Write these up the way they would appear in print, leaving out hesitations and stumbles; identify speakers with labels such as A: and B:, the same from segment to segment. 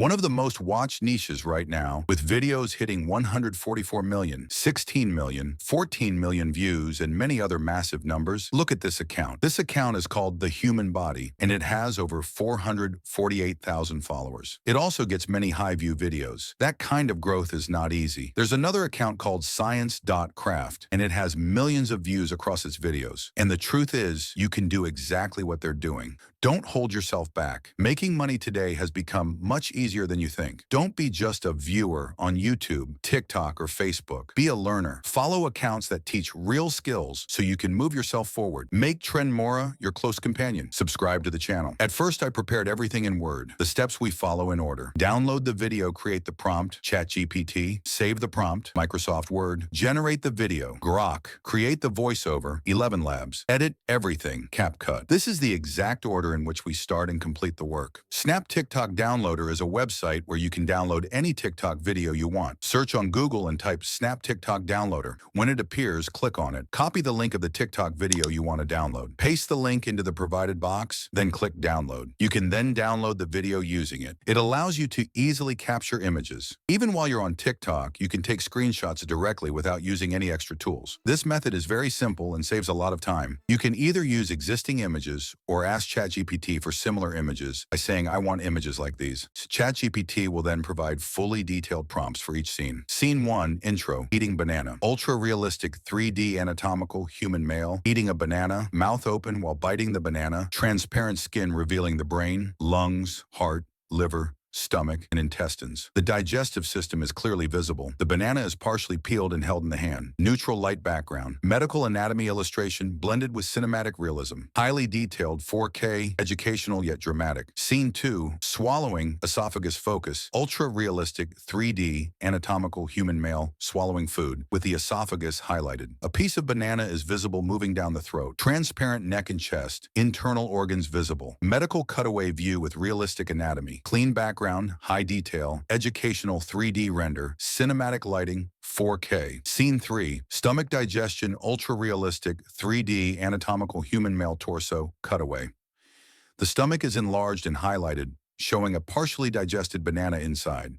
A: One of the most watched niches right now, with videos hitting 144 million, 16 million, 14 million views, and many other massive numbers. Look at this account. This account is called The Human Body, and it has over 448,000 followers. It also gets many high-view videos. That kind of growth is not easy. There's another account called Science.craft, and it has millions of views across its videos. And the truth is, you can do exactly what they're doing. Don't hold yourself back. Making money today has become much easier than you think. Don't be just a viewer on YouTube, TikTok, or Facebook. Be a learner. Follow accounts that teach real skills so you can move yourself forward. Make TrendMora your close companion. Subscribe to the channel. At first, I prepared everything in Word. The steps we follow in order. Download the video, create the prompt, ChatGPT, save the prompt, Microsoft Word, generate the video, Grok, create the voiceover, 11 Labs, edit everything, CapCut. This is the exact order in which we start and complete the work. Snap TikTok Downloader is a website where you can download any TikTok video you want. Search on Google and type Snap TikTok Downloader. When it appears, click on it. Copy the link of the TikTok video you want to download. Paste the link into the provided box, then click Download. You can then download the video using it. It allows you to easily capture images. Even while you're on TikTok, you can take screenshots directly without using any extra tools. This method is very simple and saves a lot of time. You can either use existing images or ask ChatGPT for similar images by saying, I want images like these. ChatGPT will then provide fully detailed prompts for each scene. Scene 1, Intro, Eating Banana. Ultra-realistic 3D anatomical human male, eating a banana, mouth open while biting the banana, transparent skin revealing the brain, lungs, heart, liver, stomach, and intestines. The digestive system is clearly visible. The banana is partially peeled and held in the hand. Neutral light background. Medical anatomy illustration blended with cinematic realism. Highly detailed 4K, educational yet dramatic. Scene 2, Swallowing, esophagus focus. Ultra-realistic 3D anatomical human male swallowing food with the esophagus highlighted. A piece of banana is visible moving down the throat. Transparent neck and chest. Internal organs visible. Medical cutaway view with realistic anatomy. Clean background, high detail, educational 3D render, cinematic lighting, 4K. Scene 3, Stomach digestion, ultra-realistic 3D anatomical human male torso, cutaway. The stomach is enlarged and highlighted, showing a partially digested banana inside.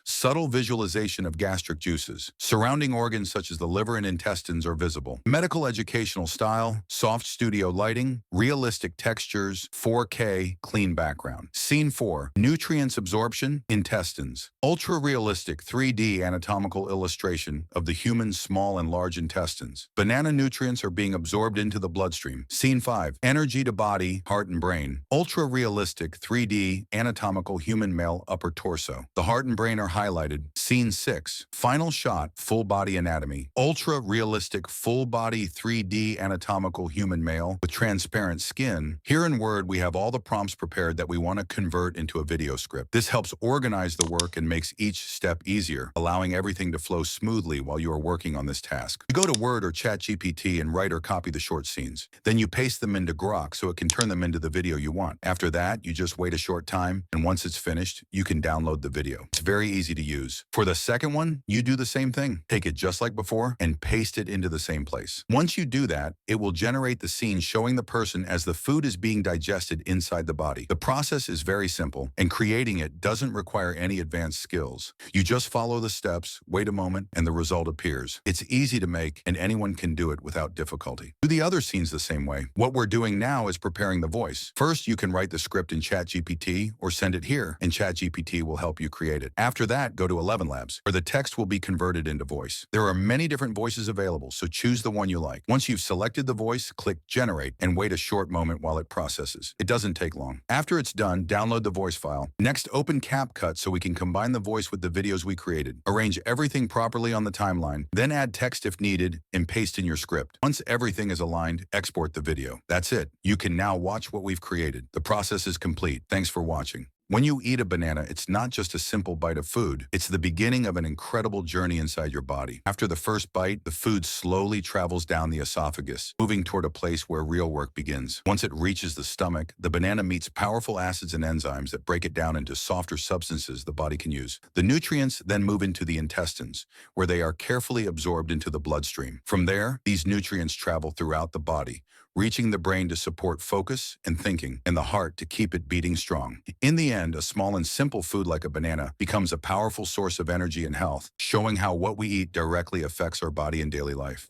A: Subtle visualization of gastric juices. Surrounding organs such as the liver and intestines are visible. Medical educational style, soft studio lighting, realistic textures, 4K, clean background. Scene 4, Nutrients absorption, intestines. Ultra-realistic 3D anatomical illustration of the human small and large intestines. Banana nutrients are being absorbed into the bloodstream. Scene 5, Energy to body, heart and brain. Ultra-realistic 3D anatomical human male upper torso. The heart and brain are highlighted. Scene 6, Final shot, full body anatomy. Ultra-realistic full body 3D anatomical human male with transparent skin. Here in Word, we have all the prompts prepared that we want to convert into a video script. This helps organize the work and makes each step easier, allowing everything to flow smoothly while you are working on this task. You go to Word or ChatGPT and write or copy the short scenes. Then you paste them into Grok so it can turn them into the video you want. After that, you just wait a short time, and once it's finished, you can download the video. It's very easy to use. For the second one, you do the same thing. Take it just like before and paste it into the same place. Once you do that, it will generate the scene showing the person as the food is being digested inside the body. The process is very simple, and creating it doesn't require any advanced skills. You just follow the steps, wait a moment, and the result appears. It's easy to make, and anyone can do it without difficulty. Do the other scenes the same way. What we're doing now is preparing the voice. First, you can write the script in ChatGPT or send it here, and ChatGPT will help you create it. After that, go to 11 Labs, where the text will be converted into voice. There are many different voices available, so choose the one you like. Once you've selected the voice, click Generate and wait a short moment while it processes. It doesn't take long. After it's done, download the voice file. Next, open CapCut so we can combine the voice with the videos we created. Arrange everything properly on the timeline, then add text if needed and paste in your script. Once everything is aligned, export the video. That's it. You can now watch what we've created. The process is complete. Thanks for watching. When you eat a banana, it's not just a simple bite of food. It's the beginning of an incredible journey inside your body. After the first bite, the food slowly travels down the esophagus, moving toward a place where real work begins. Once it reaches the stomach, the banana meets powerful acids and enzymes that break it down into softer substances the body can use. The nutrients then move into the intestines, where they are carefully absorbed into the bloodstream. From there, these nutrients travel throughout the body, reaching the brain to support focus and thinking, and the heart to keep it beating strong. In the end, a small and simple food like a banana becomes a powerful source of energy and health, showing how what we eat directly affects our body and daily life.